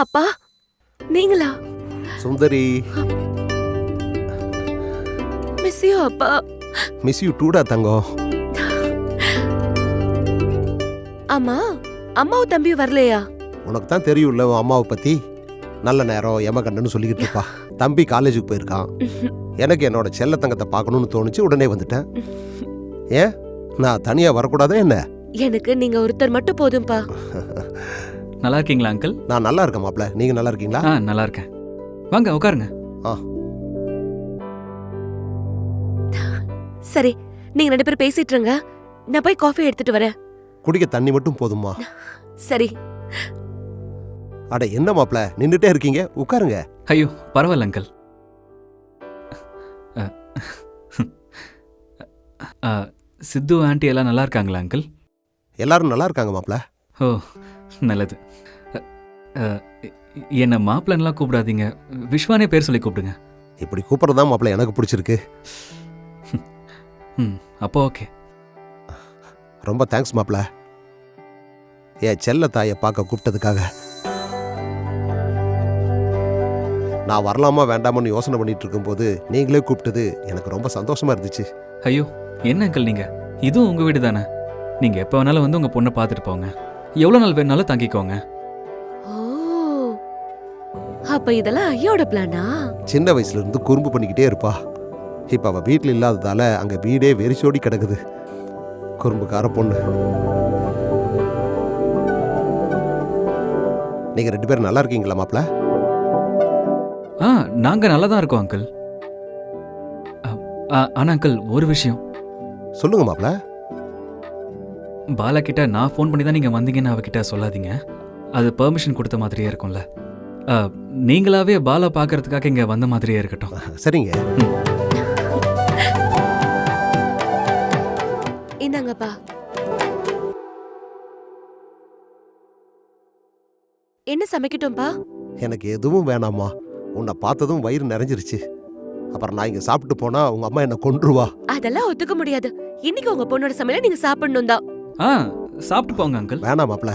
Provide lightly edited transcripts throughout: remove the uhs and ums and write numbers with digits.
அப்பா நீங்களா? சுந்தரி, miss you அப்பா. மிஸ் யூ டூடா தங்கம். அம்மா, அம்மாவும் தம்பியும் வரலையா? உனக்கு தான் தெரியும்ல உன் அம்மாவை பத்தி. நல்ல நேரம் எமகண்டன்னு சொல்லிக்கிட்டு இருப்பா. தம்பி காலேஜுக்கு போயிருக்கான். எனக்கு என்னோட செல்ல தங்கத்தை பார்க்கணும்னு தோணுச்சு, உடனே வந்துட்டேன். ஏன் நான் தனியா வரக்கூடாதா என்ன? எனக்கு நீங்க ஒருத்தர் மட்டும் போதும்பா. நல்லா இருக்கீங்களா அங்கிள்? நான் நல்லா இருக்கேன் மாப்ள, நீங்க நல்லா இருக்கீங்களா? நல்லா இருக்கேன். வாங்க உட்காருங்க. சரி, நீங்க 2 பேரும் பேசிட்டு இருங்க, நான் போய் காஃபி எடுத்துட்டு வரேன். குடிக்க தண்ணி மட்டும் போதுமா? சரி. அட என்ன மாப்ள நின்னுட்டே இருக்கீங்க, உட்காருங்க. ஐயோ பரவாயில்ல அங்கிள். சித்து ஆண்டி எல்லாம் நல்லா இருக்காங்களா அங்கிள்? எல்லாரும் நல்லா இருக்காங்க மாப்ள. ஓ நல்லது. என்ன மாப்பிள்ளன்லாம் கூப்பிடாதீங்க, விஸ்வானே பேர் சொல்லி கூப்பிடுங்க. இப்படி கூப்பிட்றதா மாப்ள எனக்கு பிடிச்சிருக்கு. அப்போ ஓகே. ரொம்ப தேங்க்ஸ் மாப்ள, என் செல்ல தாயை பார்க்க கூப்பிட்டதுக்காக. நான் வரலாமா வேண்டாமான்னு யோசனை பண்ணிட்டு இருக்கும்போது நீங்களே கூப்பிட்டது எனக்கு ரொம்ப சந்தோஷமா இருந்துச்சு. ஐயோ என்ன அங்கிள் நீங்க, இதுவும் உங்க வீடு தானே. நீங்க எப்போ வேணாலும் வந்து உங்க பொண்ணை பார்த்துட்டு போங்க, எவ்வளோ நாள் வேணாலும் தங்கிக்கோங்க. ஓ, அப்ப இதெல்லாம் ஐயோட பிளானா? சின்ன வயசுல இருந்து குறும்பு பண்ணிக்கிட்டே இருப்பா. இப்ப அவ வீட்டில் இல்லாததால அங்க வீடே வெறிச்சோடி கிடக்குது. குறும்புக்கார பொண்ணு. நீங்க 2 பேரும் நல்லா இருக்கீங்களா மாப்ள? நாங்க நல்லா தான் இருக்கோம் அங்கிள். ஆனா அங்கிள் ஒரு விஷயம். சொல்லுங்க மாப்ள. பாலா கிட்ட நான் ஃபோன் பண்ணி தான் நீங்க வந்தீங்கன்னு அவகிட்ட சொல்லாதீங்க, அது பெர்மிஷன் கொடுத்த மாதிரியே இருக்கும்ல. நீங்களாவே பாலா பார்க்கறதுக்காக இங்க வந்த மாதிரியே இருக்கட்டும். சரிங்க. இந்தாங்கப்பா. என்ன சமைக்கட்டும்பா? எனக்கு எதுவும் வேணாமா, உன்னை பார்த்ததும் வயிறு நிறைஞ்சிருச்சு. அப்புறம் நான் இங்க சாப்பிட்டு போனா உங்க அம்மா என்ன கொன்றுவா. அதெல்லாம் ஒத்துக்க முடியாது. இன்னைக்கு உங்க பொண்ணோட சமையல நீங்க சாப்பிடணும் தான். சாப்பிட்டு போங்க அங்கிள். வேணாம் மாப்ள,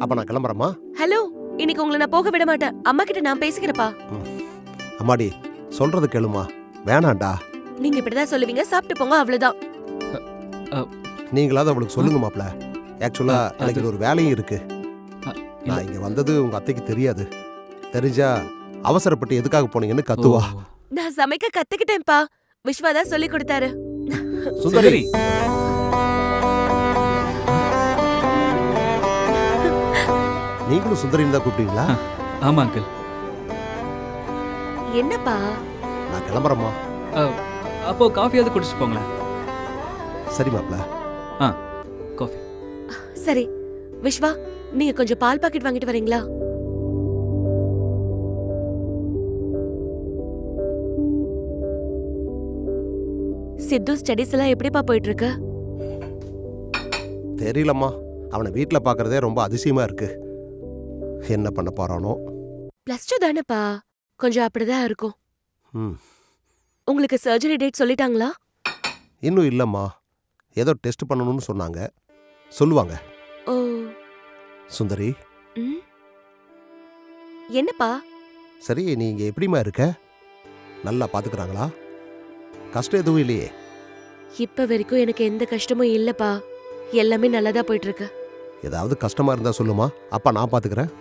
அப்ப நான் கிளம்புறேம்மா. ஹலோ, இன்னைக்கு உங்களை நான் போக விட மாட்டேன். அம்மா கிட்ட நான் பேசிக்கிறப்பா. அம்மாடி சொல்றது கேளுமா. வேணாண்டா. நீங்க இப்படிதான் சொல்லுவீங்க, சாப்பிட்டு போங்க அவ்வளவுதான். நீங்களாவது அவளுக்கு சொல்லுங்க மாப்ள. ஆக்சுவலா எனக்கு ஒரு வேலையும் இருக்கு. நான் இங்க வந்தது உங்க அத்தைக்கு தெரியாது. தெரிஞ்சா அவசரப்பட்டு எதுக்காக போனீங்கன்னு கத்துவா. நான் சமைக்க கத்துக்கிட்டேன்ப்பா, விஸ்வாதான் சொல்லி கொடுத்தாரு. சுந்தரி, நீங்களும் சுந்தரின்னு தான் கூப்பிட்டீங்களா? ஆமா அங்கிள். என்னப்பா? நான் கிளம்புறேம்மா. அப்போ காஃபியாவது குடிச்சு போங்களேன். சரி மாப்ள. காஃபி. சரி விஸ்வா, நீங்க கொஞ்சம் பால் பாக்கெட் வாங்கிட்டு வரீங்களா? சித்து ஸ்டடீஸ் எல்லாம் எப்படிப்பா போயிட்டு இருக்கு? தெரியலம்மா, அவனை வீட்டுல பாக்குறதே ரொம்ப அதிசயமா இருக்கு. என்ன பண்ண போறானோ. +2 தானேப்பா, கொஞ்சம் அப்படிதான் இருக்கும். ம். உங்களுக்கு சர்ஜரி டேட் சொல்லிட்டாங்களா? இன்னும் இல்லம்மா, ஏதோ டெஸ்ட் பண்ணணும்னு சொன்னாங்க, சொல்லுவாங்க. ஓ. சுந்தரி. என்னப்பா? சரி, நீ இங்க எப்படிமா இருக்க? நல்லா பாத்துக்கிறாங்களா? கஷ்டம் எதுவும் இல்லையே? இப்ப வரைக்கும் எனக்கு எந்த கஷ்டமும் இல்லப்பா, எல்லாமே நல்லதா போயிட்டு இருக்கு. ஏதாவது கஷ்டமா இருந்தா சொல்லுமா, அப்பா நான் பாத்துக்கிறேன்.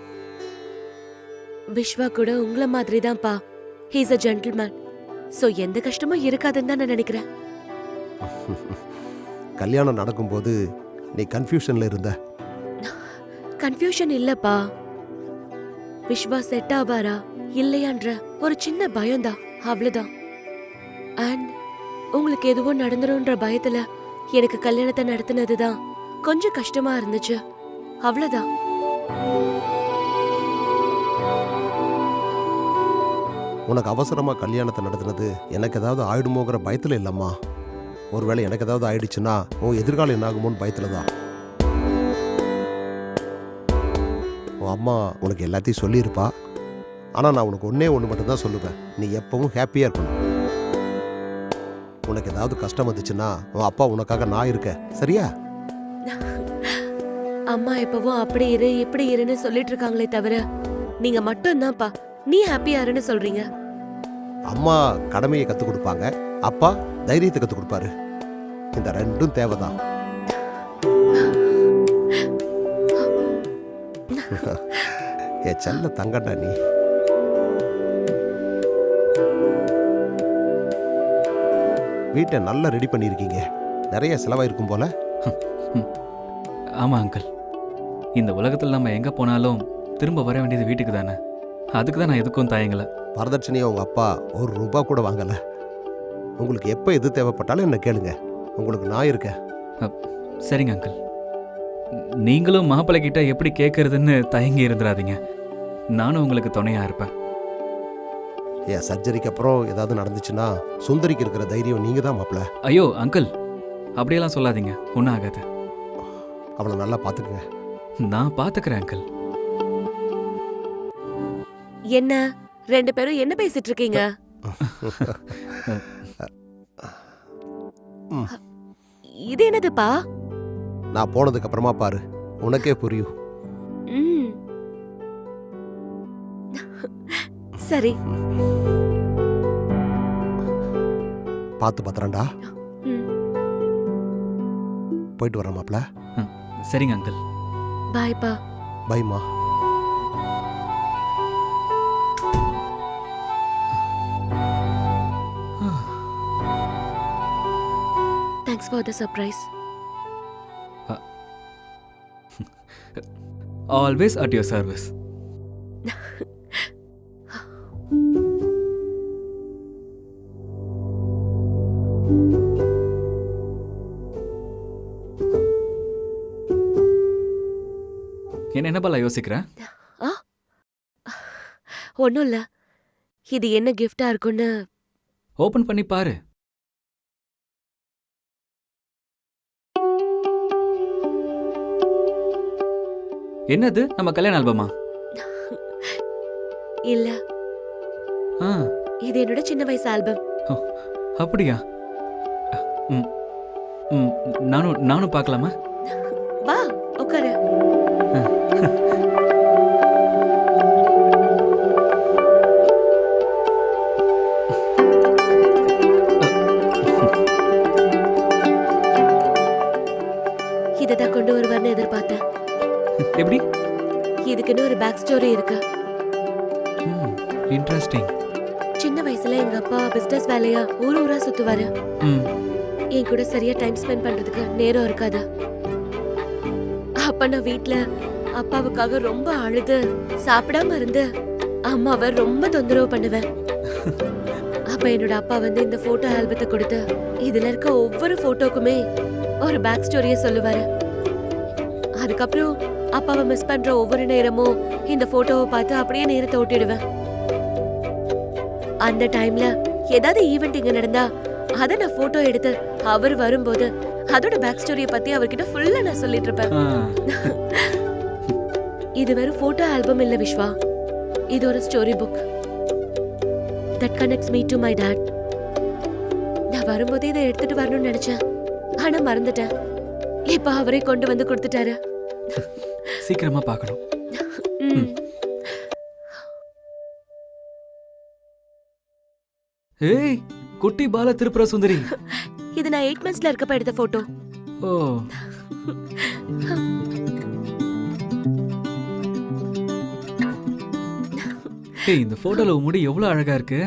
விஸ்வா கூட உங்கள மாதிரி தான்ப்பா. He is a gentleman. So எந்த கஷ்டமும் இருக்காதுன்னு தான் நான் நினைக்கிறேன். கல்யாணம் நடக்கும்போது நீ கன்ஃபியூஷன்ல இருந்த. கன்ஃபியூஷன் இல்லப்பா, விஸ்வா செட் ஆவாரா இல்லையான்ற ஒரு சின்ன பயம்தான், அவ்வளவுதான். அண்ட் உங்களுக்கு எதுவும் நடந்துரும்ன்ற பயத்துல எனக்கு கல்யாணத்தை நடத்தினதுதான் கொஞ்சம் கஷ்டமா இருந்துச்சு, அவ்வளவுதான். உனக்கு அவசரமா கல்யாணத்தை நடத்தினது எனக்கு ஏதாவது ஆயிடுமோங்கிற பயத்துல இல்லம்மா. ஒருவேளை எனக்கு ஏதாவது ஆயிடுச்சுன்னா உன் எதிர்காலம் என்ன ஆகுமோன்னு பயத்துல தான். உன் அம்மா உனக்கு எல்லாத்தையும் சொல்லியிருப்பா. ஆனா நான் உனக்கு ஒன்று மட்டும்தான் சொல்லுவேன், நீ எப்பவும் ஹாப்பியா இருக்கணும். உனக்கு ஏதாவது கஷ்டம் வந்துச்சுன்னா உன் அப்பா உனக்காக நான் இருக்கேன், சரியா? அம்மா எப்பவும் அப்படி இரு இப்படி இருன்னு சொல்லிட்டு இருக்காங்களே தவிர நீங்க மட்டும்தான்ப்பா நீ ஹாப்பியா இருன்னு சொல்றீங்க. அம்மா கடமையை கற்றுக் கொடுப்பாங்க, அப்பா தைரியத்தை கற்றுக் கொடுப்பாரு. இந்த ரெண்டும் தேவைதான். என் செல்ல தங்கண்டா நீ. வீட்டை நல்லா ரெடி பண்ணியிருக்கீங்க. நிறைய செலவாயிருக்கும் போல. ஆமா அங்கிள், இந்த உலகத்தில் நம்ம எங்க போனாலும் திரும்ப வர வேண்டியது வீட்டுக்கு தானே. அதுக்கு தான் நான் எதுக்கும் தயங்கல. வரதட்சணையை உங்க அப்பா ₹1 கூட வாங்கல. உங்களுக்கு எப்போ எது தேவைப்பட்டாலும் என்ன கேளுங்க, உங்களுக்கு நான் இருக்கேன். சரிங்க அங்கிள், நீங்களும் மாப்பிள்ளை கிட்ட எப்படி கேட்கறதுன்னு தயங்கி இருந்துடாதீங்க. நானும் உங்களுக்கு துணையா இருப்பேன். என் சர்ஜரிக்கு அப்புறம் ஏதாவது நடந்துச்சுன்னா சுந்தரிக்கு இருக்கிற தைரியம் நீங்க தான் மாப்பிள்ள. ஐயோ அங்கிள், அப்படியெல்லாம் சொல்லாதீங்க, ஒன்றும் ஆகாது. அவளை நல்லா பார்த்துக்குங்க. நான் பார்த்துக்கிறேன் அங்கிள். என்ன 2 பேரும் என்ன பேசிட்டு இருக்கீங்க? இது என்னதுப்பா? நான் போனதுக்கு அப்புறமா பாரு, உனக்கே புரியும். ம். சரி. பார்த்து பத்திரம்டா. ம். போயிட்டு வரேன் மாப்பிள்ள. சரிங்க uncle. பாய்ப்பா. பைமா. Thanks for the surprise. Always at your service. என்ன பாலா யோசிக்கிறேன்? ஒன்றும் இல்லை, இது என்ன கிஃப்டா இருக்குன்னு. ஓபன் பண்ணி பாரு. என்னது, நம்ம கல்யாண ஆல்பமா? இல்ல, ஆ, இது என்னோட சின்ன வயசு ஆல்பம். அப்படியா? ம், ம், நானும் பார்க்கலாமா? வா உட்காரு. இததான் கொண்டு வருவார்னு எதிர்பார்த்தேன். எப்படி? இதுக்குன்னு ஒரு பேக் ஸ்டோரி இருக்கு. இன்ட்ரெஸ்டிங். சின்ன வயசுல எங்க அப்பா பிசினஸ் வேலையா ஊரா சுத்துவாரு. என் கூட சரியா டைம் ஸ்பெண்ட் பண்றதுக்கு நேரம் இருக்காது. அப்ப நான் வீட்ல அப்பாவுக்காக ரொம்ப அழுது சாப்பிடாம இருந்து அம்மாவை ரொம்ப தொந்தரவு பண்ணுவேன். அப்ப என்னோட அப்பா வந்து இந்த போட்டோ ஆல்பத்தை கொடுத்து இதுல இருக்க ஒவ்வொரு போட்டோக்குமே ஒரு பேக் ஸ்டோரிய சொல்லுவாரு. அதுக்கப்புறம் அப்பாவை மிஸ் பண்ற ஒவ்வொரு நேரமும் இந்த போட்டோவை பார்த்து அப்படியே நேரத்தை ஓட்டிடுவேன். அந்த டைம்ல ஏதாவது ஈவெண்ட் இங்க நடந்தா அத நான் போட்டோ எடுத்து அவர் வரும்போது அதோட பேக் ஸ்டோரிய பத்தி அவர்கிட்ட ஃபுல்லா நான் சொல்லிட்டு இருப்பேன். இது வெறும் போட்டோ ஆல்பம் இல்ல விஸ்வா, இது ஒரு story book that connects me to my dad. நான் வரும்போதே இதை எடுத்துட்டு வரணும்னு நினைச்சேன், ஆனா மறந்துட்டேன். இப்ப அவரே கொண்டு வந்து கொடுத்துட்டாரு. சீக்கிரமா பார்க்கணும். ஏய், குட்டி பால திருப்புர சுந்தரி. இது நான் 8 monthsல இருக்கப்ப எடுத்த போட்டோ. ஓ, ஏய், இந்த போட்டோல முடி எவ்வளவு அழகா இருக்கு.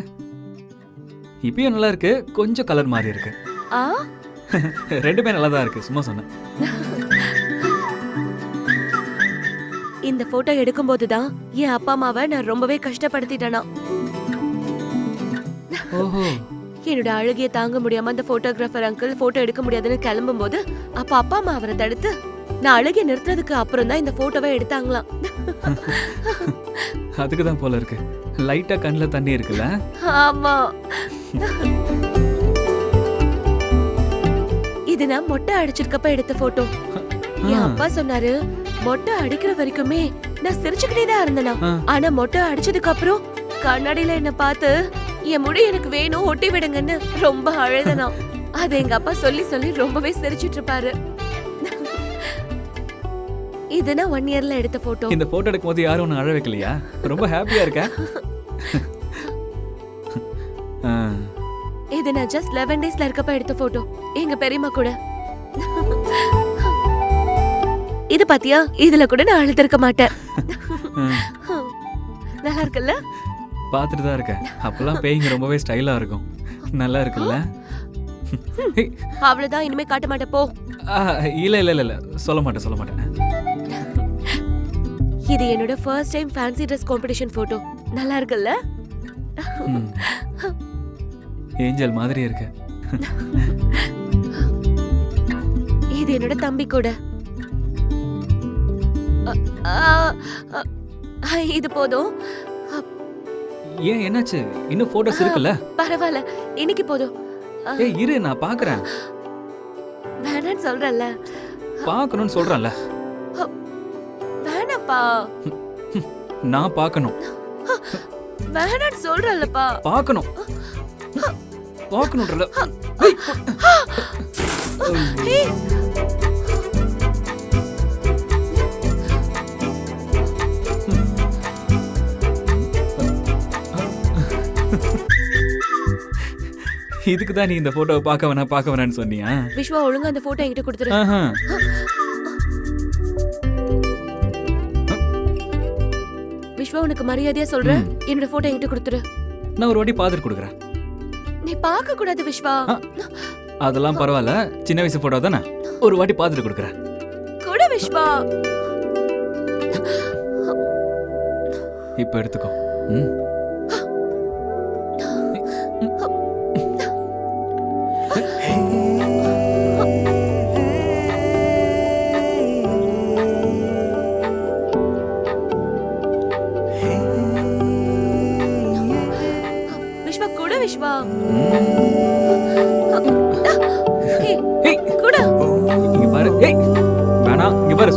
இப்பயும் நல்லா இருக்கு, கொஞ்சம் கலர் மாறி இருக்கு. ஆ, ரெண்டுமே நல்லா தான் இருக்கு, சும்மா சொன்னேன். இந்த போட்டோ எடுக்கும்போதுதான் என் அப்பா அம்மாவை நான் ரொம்பவே கஷ்டப்படுத்திட்டேனா. ஓஹோ, என்னோட அழுகையை தாங்க முடியாம அந்த போட்டோகிராஃபர் அங்கிள் போட்டோ எடுக்க முடியாதுன்னு கிளம்பும் போது அப்ப அப்பா அம்மா அவரை தடுத்து நான் அழுகை நிறுத்ததுக்கு அப்புறம் தான் இந்த போட்டோவை எடுத்தாங்களாம். அதுக்கு தான் போல இருக்கு, லைட்டா கண்ணுல தண்ணி இருக்குல்ல. ஆமா, இது நான் மொட்டை அடிச்சிருக்கப்ப எடுத்த போட்டோ. என் அப்பா சொன்னாரு, மொட்டை அடிக்கிற வரைக்குமே நான் சிரிச்சுக்கிட்டே தான் இருந்தேனா, ஆனா மொட்டை அடிச்சதுக்கு அப்புறம் கண்ணாடியில என்ன பார்த்து என் முடி எனக்கு வேணும் ஒட்டி விடுங்கன்னு ரொம்ப அழுதனா. அது எங்க அப்பா சொல்லி சொல்லி ரொம்பவே சிரிச்சிட்டு இருப்பாரு. இது நான் 1 இயர்ல எடுத்த போட்டோ. இந்த போட்டோ எடுக்கும்போது யாரும் ஒன்று அழ வைக்கலையா? ரொம்ப ஹாப்பியா இருக்க. இது நான் ஜஸ்ட் 11 டேஸ்ல இருக்கப்ப எடுத்த போட்டோ. எங்க பெரியம்மா கூட. இது பாத்தியா? இதுல கூட நான் அழுதிருக்க மாட்டேன். நல்லா இருக்குல்ல? பார்த்துட்டு தான் இருக்கேன். அப்பெல்லாம் பேய்ங்க ரொம்பவே ஸ்டைலா இருக்கும். நல்லா இருக்குல்ல? அவ்வளவுதான், இனிமே காட்ட மாட்டேன் போ. இல்ல சொல்ல மாட்டேன். இது என்னோட first time fancy dress competition photo. நல்லா இருக்குல்ல? ஏஞ்சல் மாதிரி இருக்கு. இது என்னோட தம்பி கூட. இது போதும். ஏன் என்னாச்சு? இன்னும் போட்டோஸ் இருக்குல்ல? பரவாயில்ல, இன்னைக்கு போதும். ஏய் இரு, நான் பாக்குறேன். வேணான்னு சொல்றல்ல. பார்க்கணும்னு சொல்றேன்ல. வேணாப்பா. நான் பார்க்கணும். வேணான்னு சொல்றல்லப்பா. பார்க்கணும்ன்றல. இதுக்கு தான் நீ இந்த போட்டோவை பார்க்க வேணான்னு சொன்னியா? விஸ்வா, ஒழுங்கா அந்த போட்டோ என்கிட்ட கொடுத்துரு. விஸ்வா, உனக்கு மரியாதையா சொல்றேன், என்னோட போட்டோ என்கிட்ட கொடுத்துரு. நான் ஒரு வாட்டி பார்த்துட்டு கொடுக்குறேன். நீ பார்க்க கூடாது விஸ்வா. அதெல்லாம் பரவாயில்ல, சின்ன வயசு போட்டோ தானே, ஒரு வாட்டி பார்த்துட்டு கொடுக்குறேன். கூட விஸ்வா. இப்போ எடுத்துக்கோ. விஸ்வா, கூட விஸ்வா. கூட. இங்க பாரு. ஏய் வேணா, இங்க பாரு.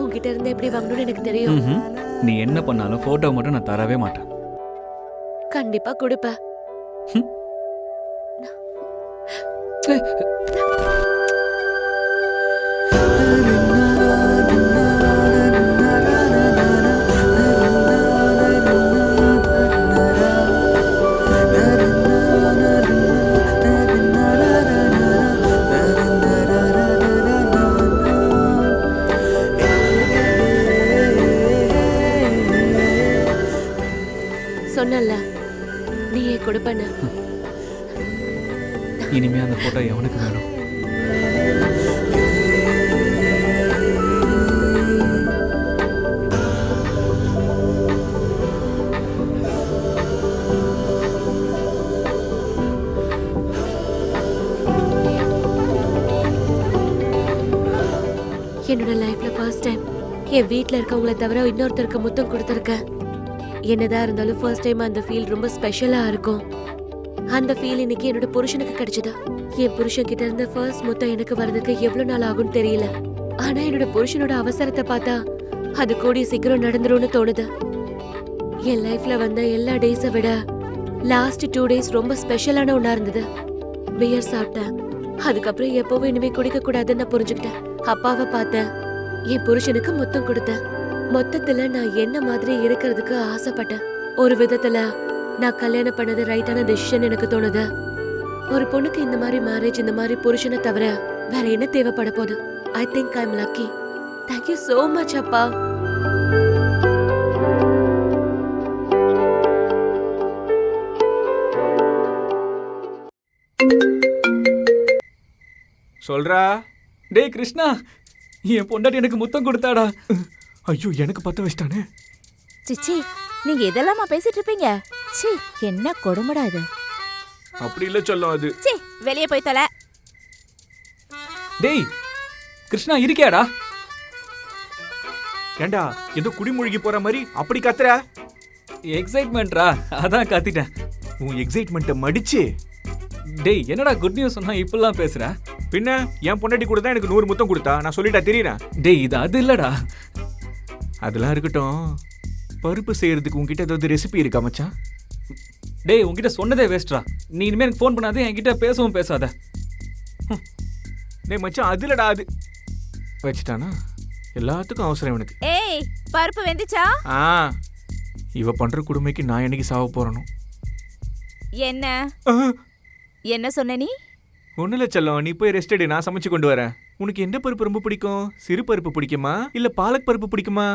உன்கிட்ட இருந்து எப்படி வாங்கணும்னு எனக்கு தெரியும். நீ என்ன பண்ணாலும் போட்டோ மட்டும் நான் தரவே மாட்டேன். கண்டிப்பா கொடுப்ப. சொன்னல, நீயே கொடுப்பன. இனிமே அந்த போட்டோ எவனுக்கு வேணும்? என்னோட லைஃப்ல ஃபர்ஸ்ட் டைம் என் வீட்ல இருக்கவங்கள தவிர இன்னொருத்தருக்கு முத்தம் கொடுத்துருக்கேன். என்னதான் இருந்தாலும் ஃபர்ஸ்ட் டைம் அந்த ஃபீல் ரொம்ப ஸ்பெஷலா இருக்கும். அந்த ஃபீல் இன்னைக்கு என்னோட புருஷனுக்கு கிடைச்சது. என் புருஷன் கிட்ட இருந்த ஃபர்ஸ்ட் முத்தம் எனக்கு வரதுக்கு எவ்வளவு நாள் ஆகும்னு தெரியல. ஆனா என்னோட புருஷனோட அவசரத்தை பார்த்தா அது கூடிய சீக்கிரம் நடந்துரும்னு தோணுது. என் லைஃப்ல வந்த எல்லா டேஸை விட லாஸ்ட் 2 டேஸ் ரொம்ப ஸ்பெஷலான ஒண்ணா இருந்தது. பியர் சாப்பிட்டேன். அதுக்கப்புறம் எப்பவும் இனிமே குடிக்க கூடாதுன்னு நான் புரிஞ்சுக்கிட்டேன். அப்பாவை பார்த்தேன். என் புருஷனுக்கு முத்தம் கொடுத்தேன். மொத்தத்துல நான் என்ன மாதிரி இருக்கிறதுக்கு ஆசைப்பட்டேன். ஒரு விதத்துல நான் கல்யாணம் பண்ணது ரைட்டான டெசிஷன் எனக்கு தோணுது. ஒரு பொண்ணுக்கு இந்த மாதிரி மேரேஜ், இந்த மாதிரி புருஷனை தவிர வேற என்ன தேவைப்பட போகுது? I think I am lucky. Thank you so much அப்பா. சொல்றா. டேய் கிருஷ்ணா, என் பொண்டாட்டி எனக்கு முத்தம் கொடுத்தாடா. ஐயோ, எனக்கு பத்த வச்சிட்டானே. சிச்சி, நீங்க இதெல்லாமா பேசிட்டு இருப்பீங்க? சி, என்ன கொடுமடா இது. அப்படி இல்ல சொல்லும் அது. சி, வெளியே போய் தொலை. டேய் கிருஷ்ணா, இருக்கியாடா? ஏண்டா, ஏதோ குடிமூழ்கி போற மாதிரி அப்படி கத்துற? எக்ஸைட்மெண்ட்ரா, அதான் கத்திட்டேன். உன் எக்ஸைட்மெண்ட்டை மடிச்சு டேய் என்னடா குட் நியூஸ் சொன்னா இப்படிலாம் பேசுற? பின்ன என் பொண்டாட்டி கூட தான் எனக்கு 100 முத்தம் கொடுத்தா. நான் சொல்லிட்டா தெரியுறேன். டேய் இது அது இல்லடா. அதெல்லாம் இருக்கட்டும். பருப்பு செய்யறதுக்கு உன்கிட்ட ஏதாவது ரெசிபி இருக்கா மச்சான்? டேய் உன்கிட்ட சொன்னதே வேஸ்ட்ரா. நீ இனிமே எனக்கு ஃபோன் பண்ணாதே, என்கிட்ட பேசவும் பேசாத. டேய் மச்சான், அதுலடா அது. வச்சுட்டானா? எல்லாத்துக்கும் அவசரம் இவனுக்கு. ஏய் பருப்பு வெந்துச்சா? ஆ, இவ பண்ற கொடுமைக்கு நான் என்னைக்கு சாவ போறணும்? என்ன என்ன சொன்ன நீ? ஒன்னும் இல்ல செல்லம், நீ போய் ரெஸ்ட் எடு, நான் சமைச்சு கொண்டு வரேன். உனக்கு எந்த பருப்பு ரொம்ப பிடிக்கும்? சிறு பருப்பு பிடிக்குமா இல்ல பாலக் பருப்பு பிடிக்குமா?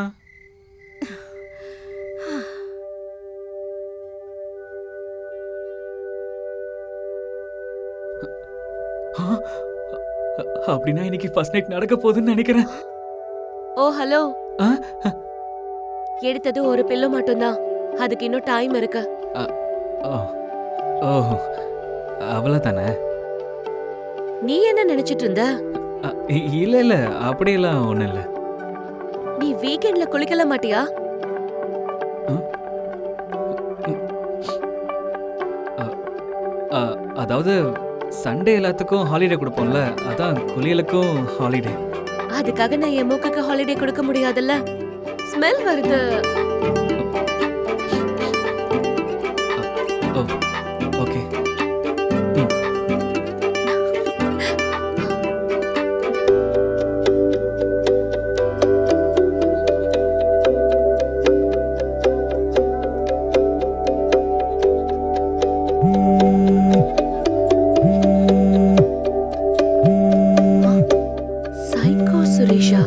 அப்படின்னா இன்னைக்கு ஃபர்ஸ்ட் நைட் நடக்க போகுதுன்னு நினைக்கிறேன். ஓ ஹலோ. ஆ? எடுத்தது ஒரு பில்லு மட்டும்தான், அதுக்கு இன்னும் டைம் இருக்கு. ஓ ஓ அவ்வளோதானே? நீ என்ன நினைச்சிட்டு இருந்த? இல்ல இல்ல அப்படியெல்லாம் ஒன்றும் இல்லை. நீ வீக்கெண்ட்ல குளிக்கல மாட்டியா? அதாவது சண்டே எல்லாத்துக்கும் ஹாலிடே கொடுப்போம்ல, அதான் குளியலுக்கும் ஹாலிடே. அதுக்காக நான் என் மூக்குக்கு ஹாலிடே கொடுக்க முடியாதுல்ல. ஸ்மெல் வருது. ஓ ஓகே. சைக்கோ சுரேஷா.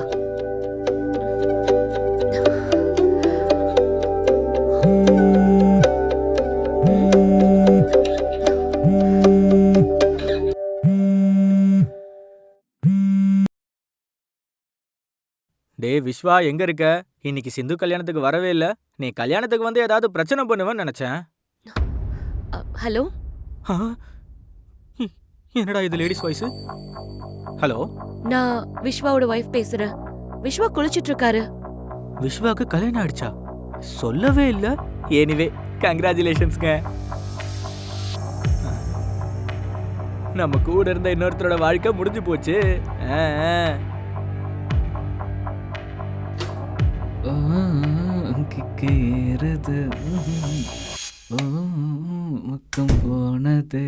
டேய் விஸ்வா, எங்க இருக்க? இன்னைக்கு சிந்து கல்யாணத்துக்கு வரவே இல்ல. நீ கல்யாணத்துக்கு வந்து ஏதாவது பிரச்சனை பண்ணுவேன்னு நினைச்சேன். ஹலோ. ஆ? என்னடா இது லேடிஸ் வாய்ஸ்? ஹலோ, நான் விஸ்வாவோட வைஃப் பேசுறேன். விஸ்வா குளிச்சிட்டு இருக்காரு. விஸ்வாக்கு கல்யாணம் ஆயிடுச்சா? சொல்லவே இல்ல. எனிவே கங்க்ராச்சுலேஷன்ஸ்ங்க. நம்ம கூட இருந்த இன்னொருத்தரோட வாழ்க்கை முடிஞ்சு போச்சு. ஆ, ஆ. கேறது மக்கம் போனது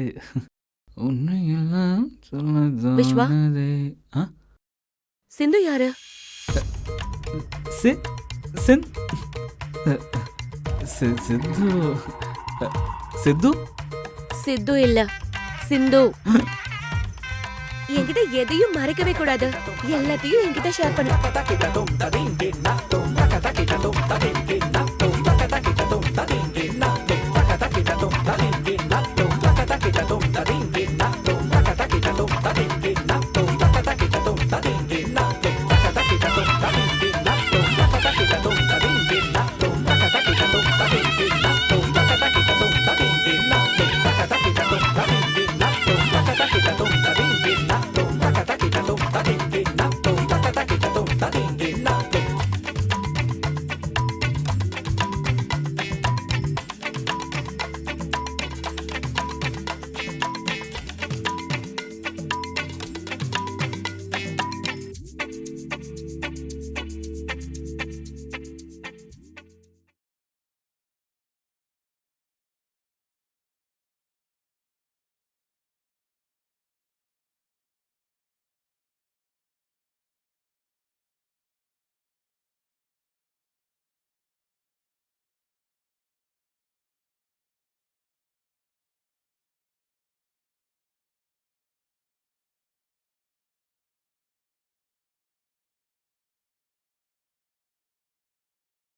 உன்னையெல்லாம் விஸ்வா? சொன்னதே. சிந்து யாரு? சித்து சித்து சித்து இல்ல, சிந்து. என்கிட்ட எதையும் மறைக்கவே கூடாது, எல்லாத்தையும் என்கிட்ட ஷேர் பண்ணு.